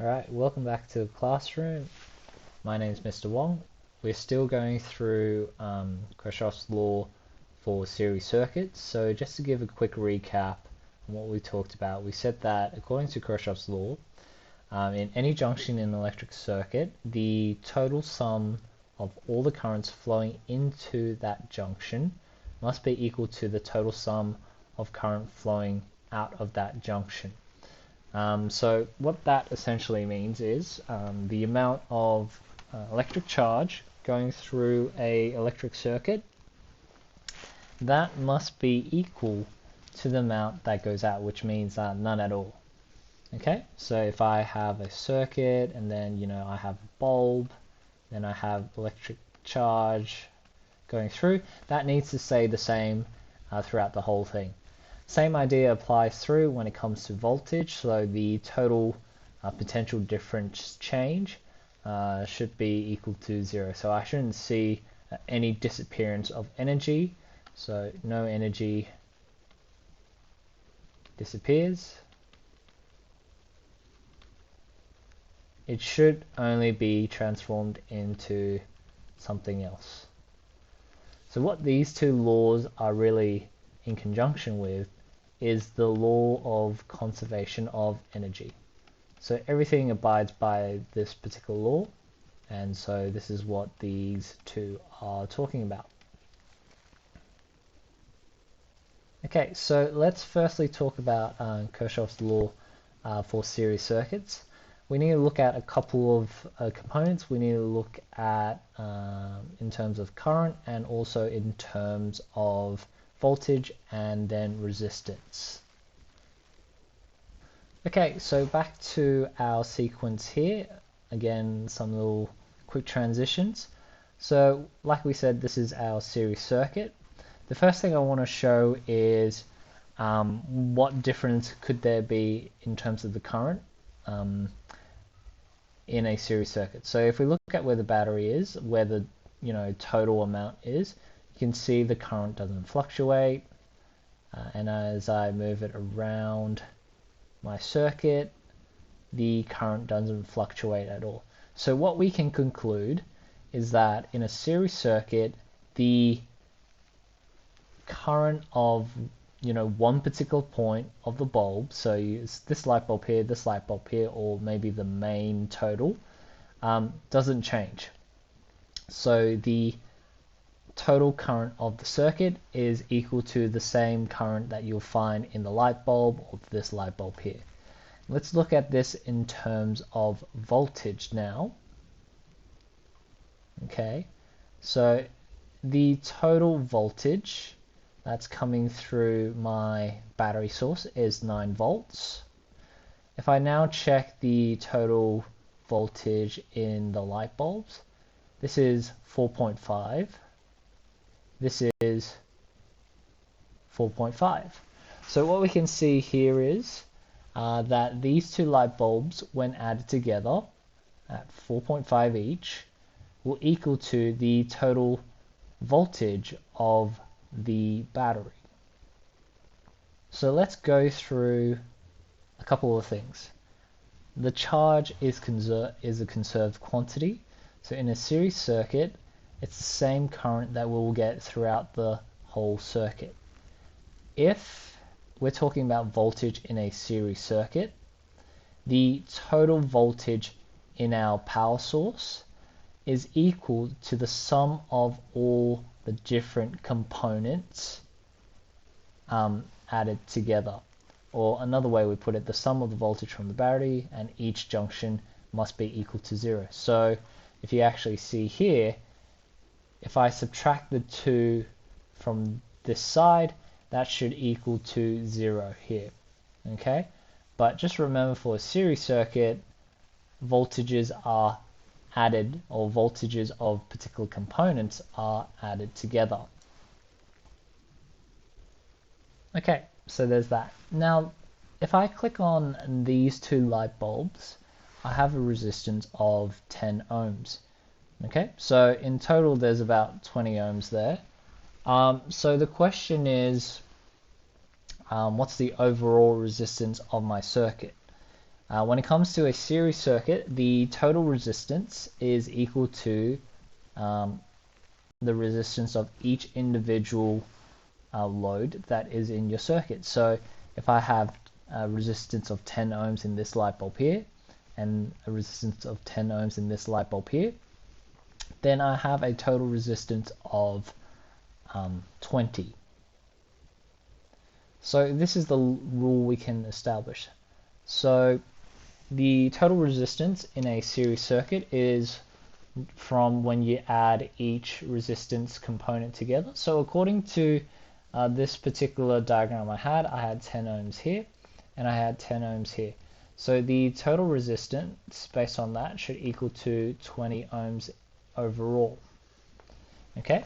Alright, welcome back to the classroom. My name is Mr. Wong. We're still going through Kirchhoff's law for series circuits. So just to give a quick recap on what we talked about, we said that according to Kirchhoff's law, in any junction in an electric circuit, the total sum of all the currents flowing into that junction must be equal to the total sum of current flowing out of that junction. So what that essentially means is the amount of electric charge going through a electric circuit, that must be equal to the amount that goes out, which means none at all. Okay, so if I have a circuit and then I have a bulb, then I have electric charge going through, that needs to stay the same throughout the whole thing. Same idea applies through when it comes to voltage, so the total potential difference change should be equal to 0. So I shouldn't see any disappearance of energy, so no energy disappears. It should only be transformed into something else. So what these two laws are really in conjunction with is the law of conservation of energy. So everything abides by this particular law, and so this is what these two are talking about. Okay, so let's firstly talk about Kirchhoff's law for series circuits. We need to look at a couple of components. We need to look at in terms of current and also in terms of voltage and then resistance. Okay, so back to our sequence here. Again, some little quick transitions. So like we said, this is our series circuit. The first thing I want to show is what difference could there be in terms of the current in a series circuit. So if we look at where the battery is, where the total amount is, you can see the current doesn't fluctuate, and as I move it around my circuit, the current doesn't fluctuate at all. So what we can conclude is that in a series circuit, the current of one particular point of the bulb, so this light bulb here, or maybe the main total, doesn't change. So the total current of the circuit is equal to the same current that you'll find in the light bulb or this light bulb here. Let's look at this in terms of voltage now. Okay, so the total voltage that's coming through my battery source is 9 volts. If I now check the total voltage in the light bulbs, this is 4.5. This is 4.5. So what we can see here is that these two light bulbs, when added together at 4.5 each, will equal to the total voltage of the battery. So let's go through a couple of things. The charge is a conserved quantity. So in a series circuit, it's the same current that we'll get throughout the whole circuit. If we're talking about voltage in a series circuit, the total voltage in our power source is equal to the sum of all the different components added together. Or another way we put it, the sum of the voltage from the battery and each junction must be equal to 0. So if you actually see here, if I subtract the 2 from this side, that should equal to 0 here. Okay, but just remember, for a series circuit, voltages are added, or voltages of particular components are added together. Okay, so there's that. Now, if I click on these two light bulbs, I have a resistance of 10 ohms. Okay, so in total there's about 20 ohms there. So the question is, what's the overall resistance of my circuit? When it comes to a series circuit, the total resistance is equal to the resistance of each individual load that is in your circuit. So if I have a resistance of 10 ohms in this light bulb here, and a resistance of 10 ohms in this light bulb here, then I have a total resistance of 20. So this is the rule we can establish. So the total resistance in a series circuit is from when you add each resistance component together. So according to this particular diagram I had 10 ohms here and I had 10 ohms here. So the total resistance based on that should equal to 20 ohms overall. Okay,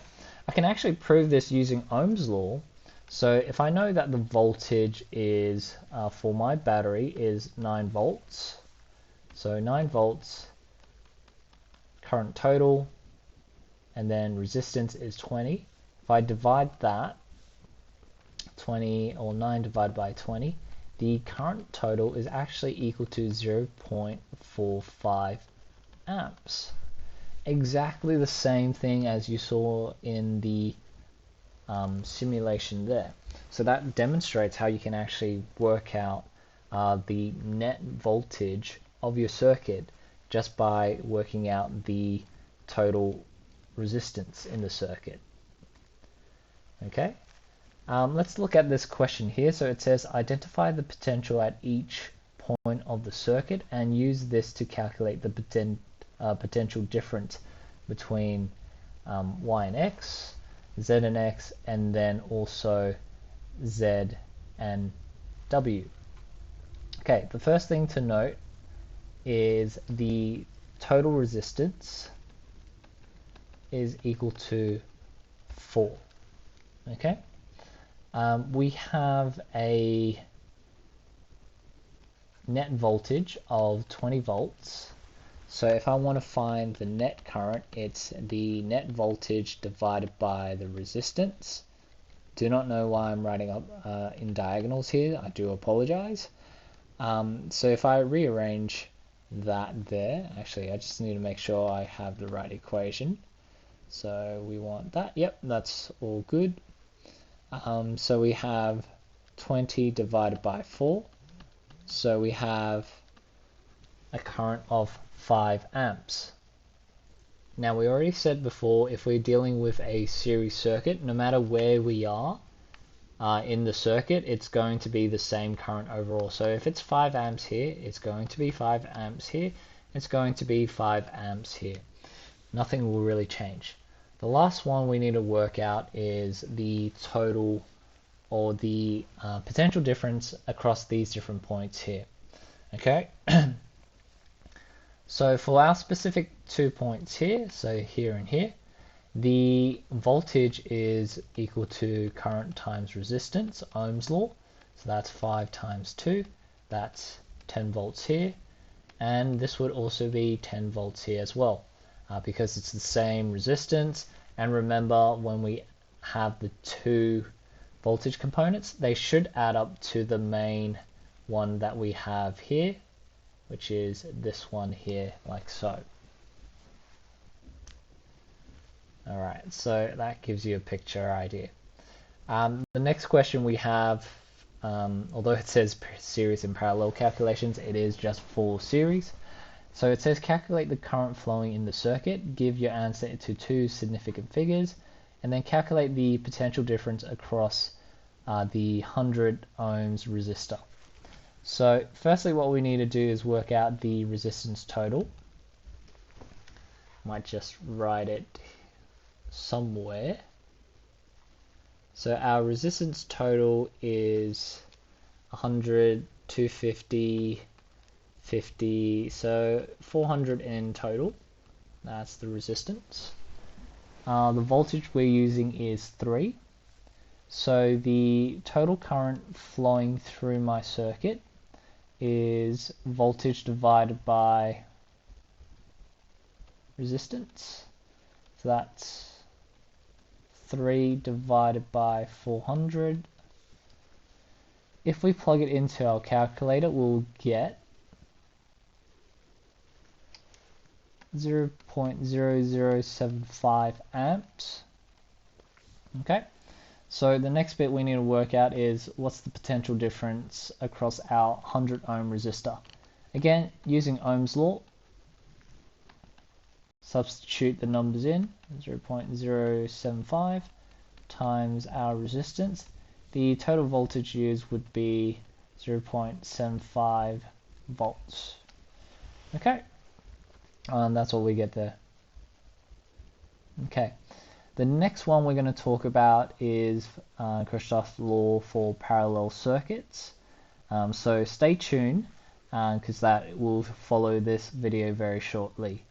I can actually prove this using Ohm's law. So if I know that the voltage is for my battery is 9 volts, so 9 volts, current total, and then resistance is 20. If I divide that, 20 or 9 divided by 20, the current total is actually equal to 0.45 amps. Exactly the same thing as you saw in the simulation there. So that demonstrates how you can actually work out the net voltage of your circuit just by working out the total resistance in the circuit. Okay, let's look at this question here. So it says identify the potential at each point of the circuit and use this to calculate the potential difference between y and x, z and x, and then also z and w. Okay, the first thing to note is the total resistance is equal to 4. Okay, we have a net voltage of 20 volts. So if I want to find the net current, it's the net voltage divided by the resistance. Do not know why I'm writing up in diagonals here. I do apologize. So if I rearrange that there, actually I just need to make sure I have the right equation. So we want that. Yep, that's all good. So we have 20 divided by 4. So we have a current of 5 amps. Now we already said before, if we're dealing with a series circuit, no matter where we are in the circuit, it's going to be the same current overall. So if it's 5 amps here, it's going to be 5 amps here, it's going to be 5 amps here. Nothing will really change. The last one we need to work out is the total or the potential difference across these different points here. Okay. So for our specific 2 points here, so here and here, the voltage is equal to current times resistance, Ohm's law. So that's 5 times 2, that's 10 volts here, and this would also be 10 volts here as well, because it's the same resistance. And remember, when we have the two voltage components, they should add up to the main one that we have here, which is this one here, like so. Alright, so that gives you a picture idea. The next question we have, although it says series and parallel calculations, it is just for series. So it says calculate the current flowing in the circuit, give your answer to 2 significant figures, and then calculate the potential difference across the 100 ohms resistor. So firstly, what we need to do is work out the resistance total. Might just write it somewhere. So our resistance total is 100, 250, 50, so 400 in total. That's the resistance. The voltage we're using is 3. So the total current flowing through my circuit is voltage divided by resistance. So that's 3 divided by 400. If we plug it into our calculator, we'll get 0.0075 amps. Okay, so the next bit we need to work out is what's the potential difference across our 100 ohm resistor. Again, using Ohm's law, substitute the numbers in, 0.075 times our resistance. The total voltage used would be 0.75 volts. Okay, that's what we get there. Okay, the next one we're going to talk about is Kirchhoff's law for parallel circuits. So stay tuned because that will follow this video very shortly.